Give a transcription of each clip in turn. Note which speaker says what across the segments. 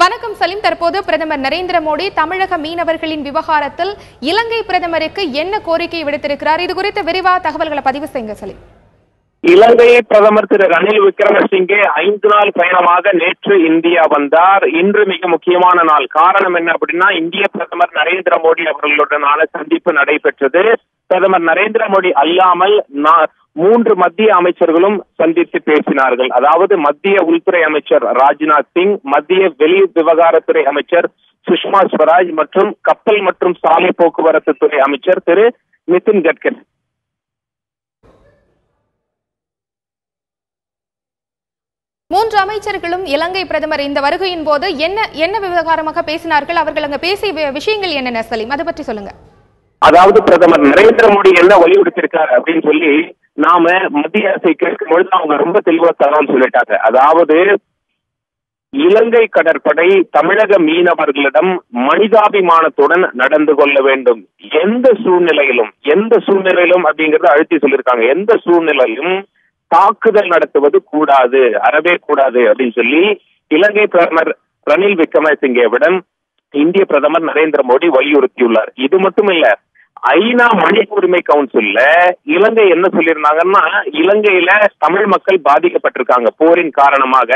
Speaker 1: வணக்கம் சலீம். தற்போது பிரதமர் நரேந்திர மோடி தமிழக மீனவர்களின் விவகாரத்தில் இலங்கை பிரதமருக்கு என்ன கோரிக்கை விடுத்திருக்கிறார்? இது குறித்த விரிவான தகவல்களை பதிவு செய்யுங்க சலீம்.
Speaker 2: இலங்கை பிரதமர் திரு ரணில் விக்ரமசிங்கே 5 நாள் பயணமாக நேற்று இந்தியா வந்தார். இன்று மிக முக்கியமான நாள். காரணம் என்ன அப்படின்னா, இந்திய பிரதமர் நரேந்திர மோடி அவர்களுடனான சந்திப்பு நடைபெற்றது. பிரதமர் நரேந்திர மோடி அல்லாமல் 3 மத்திய அமைச்சர்களும் சந்தித்து பேசினார்கள். அதாவது மத்திய உள்துறை அமைச்சர் ராஜ்நாத் சிங், மத்திய வெளி விவகாரத்துறை அமைச்சர் சுஷ்மா ஸ்வராஜ் மற்றும் கப்பல் மற்றும் சாலை போக்குவரத்து துறை அமைச்சர் திரு நிதின் கட்கரி.
Speaker 1: மூன்று அமைச்சர்களும் இலங்கை பிரதமர் இந்த வருகையின் போது என்ன விவகாரமாக பேசினார்கள்? அவர்கள் அங்க பேசிய விஷயங்கள் என்னென்ன சலீம், அதை பற்றி சொல்லுங்க.
Speaker 2: அதாவது பிரதமர் நரேந்திர மோடி என்ன வலியுறுத்திருக்காரு அப்படின்னு சொல்லி நாம மத்திய அரசை கேட்கும் பொழுது அவங்க ரொம்ப தெளிவா தகவல் சொல்லிட்டாங்க. அதாவது இலங்கை கடற்படை தமிழக மீனவர்களிடம் மனிதாபிமானத்துடன் நடந்து கொள்ள வேண்டும். எந்த சூழ்நிலையிலும் அப்படிங்கறத அழுத்தி சொல்லியிருக்காங்க. எந்த சூழ்நிலையிலும் தாக்குதல் நடத்துவது கூடாது, அறவே கூடாது அப்படின்னு சொல்லி இலங்கை பிரதமர் ரணில் விக்ரமசிங்கேவிடம் இந்திய பிரதமர் நரேந்திர மோடி வலியுறுத்தியுள்ளார். இது மட்டும் இல்ல, ஐநா மனித உரிமை கவுன்சில்ல இலங்கை என்ன சொல்லியிருந்தாங்கன்னா, இலங்கையில தமிழ் மக்கள் பாதிக்கப்பட்டிருக்காங்க போரின் காரணமாக.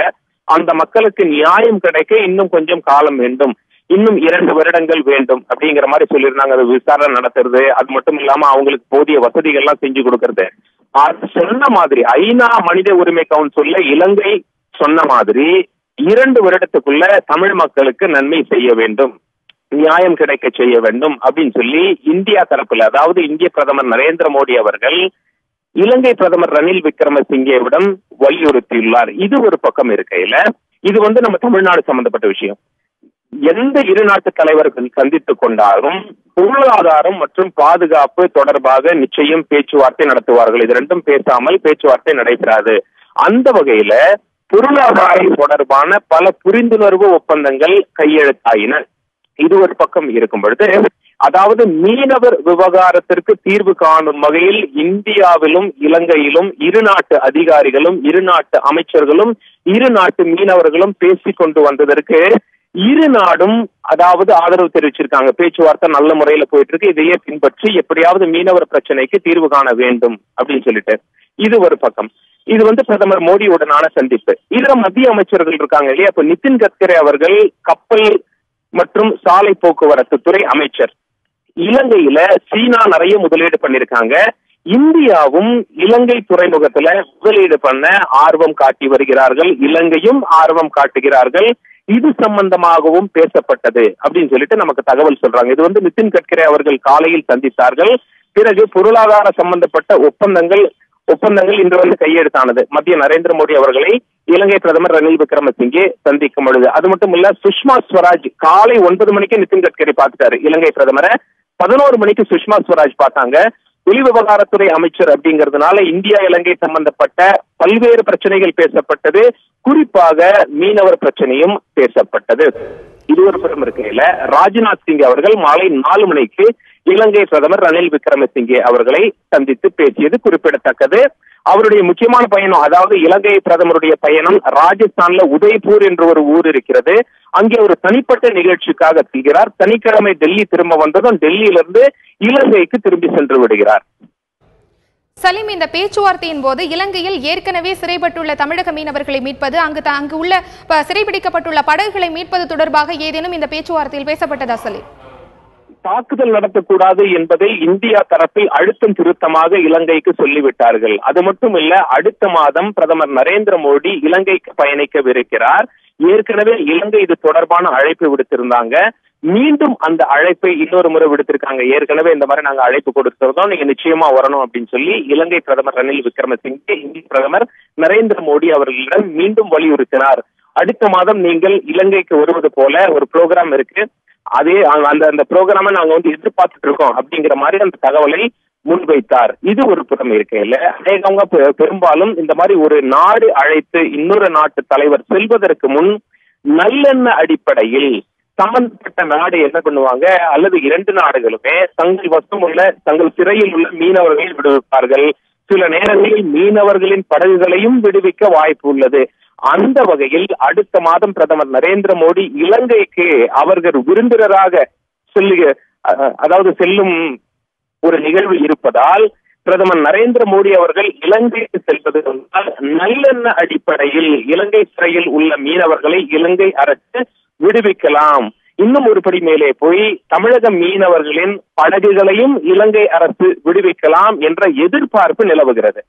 Speaker 2: அந்த மக்களுக்கு நியாயம் கிடைக்க இன்னும் கொஞ்சம் காலம் வேண்டும், இன்னும் 2 வருடங்கள் வேண்டும் அப்படிங்கிற மாதிரி சொல்லியிருந்தாங்க. அது விசாரணை நடத்துறது, அது மட்டும் இல்லாம அவங்களுக்கு போதிய வசதிகள் எல்லாம் செஞ்சு கொடுக்கறது. அது சொன்ன மாதிரி ஐநா மனித உரிமை கவுன்சில்ல இலங்கை சொன்ன மாதிரி 2 வருடத்துக்குள்ள தமிழ் மக்களுக்கு நன்மை செய்ய வேண்டும், நியாயம் கிடைக்க செய்ய வேண்டும் அப்படின்னு சொல்லி இந்தியா தரப்புல, அதாவது இந்திய பிரதமர் நரேந்திர மோடி அவர்கள் இலங்கை பிரதமர் ரணில் விக்ரமசிங்கேவிடம் வலியுறுத்தியுள்ளார். இது ஒரு பக்கம் இருக்கையில, இது நம்ம தமிழ்நாடு சம்பந்தப்பட்ட விஷயம். எந்த 2 நாட்டு தலைவர்கள் சந்தித்துக் கொண்டாலும் பொருளாதாரம் மற்றும் பாதுகாப்பு தொடர்பாக நிச்சயம் பேச்சுவார்த்தை நடத்துவார்கள். இது 2ம் பேசாமல் பேச்சுவார்த்தை நடைபெறாது. அந்த வகையில பொருளாதாரம் தொடர்பான பல புரிந்துணர்வு ஒப்பந்தங்கள் கையெழுத்தாயின. இது ஒரு பக்கம் இருக்கும் பொழுது, அதாவது மீனவர் விவகாரத்திற்கு தீர்வு காணும் வகையில் இந்தியாவிலும் இலங்கையிலும் 2 நாட்டு அதிகாரிகளும் 2 நாட்டு அமைச்சர்களும் 2 நாட்டு மீனவர்களும் பேசிக் கொண்டு வந்ததற்கு 2 நாடும் அதாவது ஆதரவு தெரிவிச்சிருக்காங்க. பேச்சுவார்த்தை நல்ல முறையில போயிட்டு இருக்கு, இதையே பின்பற்றி எப்படியாவது மீனவர் பிரச்சனைக்கு தீர்வு காண வேண்டும் அப்படின்னு சொல்லிட்டு இது ஒரு பக்கம். இது பிரதமர் மோடியுடனான சந்திப்பு. இதுல மத்திய அமைச்சர்கள் இருக்காங்க இல்லையா? இப்ப நிதின் கட்கரி அவர்கள் கப்பல் மற்றும் சாலை போக்குவரத்து துறை அமைச்சர். இலங்கையில சீனா நிறைய முதலீடு பண்ணிருக்காங்க. இந்தியாவும் இலங்கை துறைமுகத்துல முதலீடு பண்ண ஆர்வம் காட்டி வருகிறார்கள், இலங்கையும் ஆர்வம் காட்டுகிறார்கள். இது சம்பந்தமாகவும் பேசப்பட்டது அப்படின்னு சொல்லிட்டு நமக்கு தகவல் சொல்றாங்க. இது நிதின் கட்கரி அவர்கள் காலையில் சந்தித்தார்கள். பிறகு பொருளாதார சம்பந்தப்பட்ட ஒப்பந்தங்கள் இன்று கையெழுத்தானது. மத்திய நரேந்திர மோடி அவர்களை இலங்கை பிரதமர் ரணில் விக்ரமசிங்கே சந்திக்கும் பொழுது. அது மட்டும் இல்ல, சுஷ்மா ஸ்வராஜ் காலை 9 மணிக்கு நிதின் கட்கரி பார்த்துட்டாரு இலங்கை பிரதமரை. 11 மணிக்கு சுஷ்மா ஸ்வராஜ் பார்த்தாங்க. வெளிவிவகாரத்துறை அமைச்சர் அப்படிங்கிறதுனால இந்தியா இலங்கை சம்பந்தப்பட்ட பல்வேறு பிரச்சனைகள் பேசப்பட்டது. குறிப்பாக மீனவர் பிரச்சனையும் பேசப்பட்டது. இது ஒரு புறம் இருக்கையில, ராஜ்நாத் சிங் அவர்கள் மாலை 4 மணிக்கு இலங்கை பிரதமர் ரணில் விக்ரமசிங்கே அவர்களை சந்தித்து பேசியது குறிப்பிடத்தக்கது. அவருடைய முக்கியமான பயணம், அதாவது இலங்கை பிரதமருடைய பயணம் ராஜஸ்தான்ல உதய்பூர் என்ற ஒரு ஊர் இருக்கிறது. அங்கே ஒரு தனிப்பட்ட நிகழ்ச்சிக்காக செல்கிறார். சனிக்கிழமை டெல்லி திரும்ப வந்ததும் டெல்லியிலிருந்து இலங்கைக்கு திரும்பி சென்று விடுகிறார்.
Speaker 1: சலீம், இந்த பேச்சுவார்த்தையின் போது இலங்கையில் ஏற்கனவே சிறைப்பட்டுள்ள தமிழக மீனவர்களை மீட்பது, அங்கு உள்ள சிறைபிடிக்கப்பட்டுள்ள படகுகளை மீட்பது தொடர்பாக ஏதேனும் இந்த பேச்சுவார்த்தையில் பேசப்பட்டதா சலீம்?
Speaker 2: தாக்குதல் நடத்தக்கூடாது என்பதை இந்தியா தரப்பில் அழுத்தம் திருத்தமாக இலங்கைக்கு சொல்லிவிட்டார்கள். அது மட்டும் இல்ல, அடுத்த மாதம் பிரதமர் நரேந்திர மோடி இலங்கைக்கு பயணிக்கவிருக்கிறார். ஏற்கனவே இலங்கை இது தொடர்பான அழைப்பு விடுத்திருந்தாங்க. மீண்டும் அந்த அழைப்பை இன்னொரு முறை விடுத்திருக்காங்க. ஏற்கனவே இந்த மாதிரி நாங்க அழைப்பு கொடுத்திருந்தோம், நீங்க நிச்சயமா வரணும் அப்படின்னு சொல்லி இலங்கை பிரதமர் ரணில் விக்ரமசிங்கே இந்திய பிரதமர் நரேந்திர மோடி அவர்களிடம் மீண்டும் வலியுறுத்தினார். அடுத்த மாதம் நீங்கள் இலங்கைக்கு வருவது போல ஒரு ப்ரோக்ராம் இருக்கு, அதே அந்த ப்ரோக்ராம நாங்க எதிர்பார்த்துட்டு இருக்கோம் அப்படிங்கிற மாதிரி அந்த தகவலை முன்வைத்தார். இது ஒரு புறம் இருக்கையில, அநேகங்க பெரும்பாலும் இந்த மாதிரி ஒரு நாடு அழைத்து இன்னொரு நாட்டு தலைவர் செல்வதற்கு முன் நல்லெண்ண அடிப்படையில் சம்பந்தப்பட்ட நாடு என்ன பண்ணுவாங்க, அல்லது 2 நாடுகளுமே தங்கள் வசம் உள்ள தங்கள் சிறையில் உள்ள மீனவர்களை விடுவிப்பார்கள். சில நேரங்களில் மீனவர்களின் படகுகளையும் விடுவிக்க வாய்ப்பு உள்ளது. அந்த வகையில் அடுத்த மாதம் பிரதமர் நரேந்திர மோடி இலங்கைக்கு அவர்கள் விருந்தினராக செல்லும் ஒரு நிகழ்வு இருப்பதால் பிரதமர் நரேந்திர மோடி அவர்கள் இலங்கைக்கு செல்வது நல்லெண்ண அடிப்படையில் இலங்கை சிறையில் உள்ள மீனவர்களை இலங்கை அரசு விடுவிக்கலாம், இன்னும் ஒருபடி மேலே போய் தமிழக மீனவர்களின் படகுகளையும் இலங்கை அரசு விடுவிக்கலாம் என்ற எதிர்பார்ப்பு நிலவுகிறது.